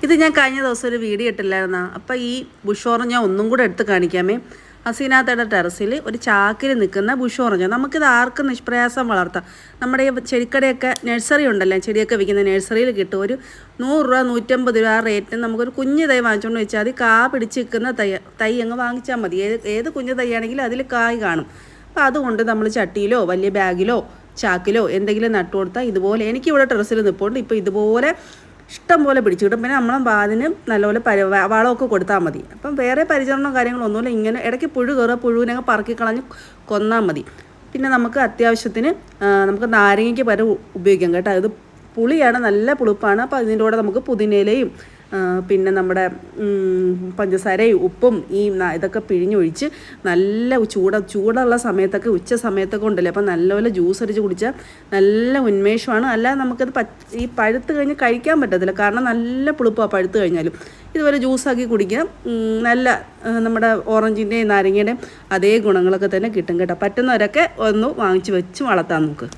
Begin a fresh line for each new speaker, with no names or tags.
ഇത് ഞാൻ കഴിഞ്ഞ ദിവസം ഒരു വീഡിയോ ഇട്ടില്ലായിരുന്നോ? അപ്പോൾ ഈ ബുഷ് ഓറഞ്ച് ഞാൻ ഒന്നും കൂടെ എടുത്ത് കാണിക്കാമേ. ഹസീനാത്തയുടെ ടെറസിൽ ഒരു ചാക്കിൽ നിൽക്കുന്ന ബുഷ് ഓറഞ്ച്. നമുക്കിത് ആർക്കും നിഷ്പ്രയാസം വളർത്താം. നമ്മുടെ ഈ ചെടിക്കടയൊക്കെ നഴ്സറി ഉണ്ടല്ലോ, ചെടിയൊക്കെ വിൽക്കുന്ന നഴ്സറിയിൽ കിട്ടും. ഒരു 100 രൂപ 150 രൂപ റേറ്റിന് നമുക്കൊരു കുഞ്ഞ് തൈ വാങ്ങിച്ചുകൊണ്ട് വെച്ചാൽ മതി. കാ പിടിച്ച് നിൽക്കുന്ന തൈ അങ്ങ് വാങ്ങിച്ചാൽ മതി. ഏത് കുഞ്ഞ് തൈയാണെങ്കിലും അതിൽ കായ് കാണും. അപ്പോൾ അതുകൊണ്ട് നമ്മൾ ചട്ടിയിലോ വലിയ ബാഗിലോ ചാക്കിലോ എന്തെങ്കിലും നട്ടു കൊടുത്താൽ ഇതുപോലെ, എനിക്കിവിടെ ടെറസിൽ നിൽപ്പുണ്ട്. ഇപ്പോൾ ഇതുപോലെ ഇഷ്ടം പോലെ പിടിച്ചു കിട്ടും. പിന്നെ നമ്മൾ അതിന് നല്ലപോലെ വളമൊക്കെ കൊടുത്താൽ മതി. അപ്പം വേറെ പരിചരണമോ കാര്യങ്ങളൊന്നുമില്ല. ഇങ്ങനെ ഇടയ്ക്ക് പുഴു കയറുക, പുഴുവിനെ പറക്കിക്കളഞ്ഞ് കൊന്നാൽ മതി. പിന്നെ നമുക്ക് അത്യാവശ്യത്തിന് നമുക്ക് നാരങ്ങയ്ക്ക് പകരം ഉപയോഗിക്കാം കേട്ടോ. ഇത് പുളിയാണ്, നല്ല പുളിപ്പാണ്. അപ്പോൾ അതിൻ്റെ കൂടെ നമുക്ക് പുതിനയിലയും പിന്നെ നമ്മുടെ പഞ്ചസാരയും ഉപ്പും ഇതൊക്കെ പിഴിഞ്ഞൊഴിച്ച് നല്ല ചൂടുള്ള സമയത്തൊക്കെ ഉച്ച സമയത്തൊക്കെ ഉണ്ടല്ലോ, അപ്പോൾ നല്ലപോലെ ജ്യൂസ് അടിച്ച് കുടിച്ചാൽ നല്ല ഉന്മേഷമാണ്. അല്ലാതെ നമുക്കത് ഈ പഴുത്ത് കഴിഞ്ഞ് കഴിക്കാൻ പറ്റത്തില്ല, കാരണം നല്ല പുളിപ്പാണ് പഴുത്ത് കഴിഞ്ഞാലും. ഇതുപോലെ ജ്യൂസാക്കി കുടിക്കാം. നല്ല നമ്മുടെ ഓറഞ്ചിൻ്റെയും നാരങ്ങയുടെയും അതേ ഗുണങ്ങളൊക്കെ തന്നെ കിട്ടും കേട്ടോ. പറ്റുന്നവരൊക്കെ ഒന്ന് വാങ്ങിച്ച് വെച്ച് വളർത്താം നമുക്ക്.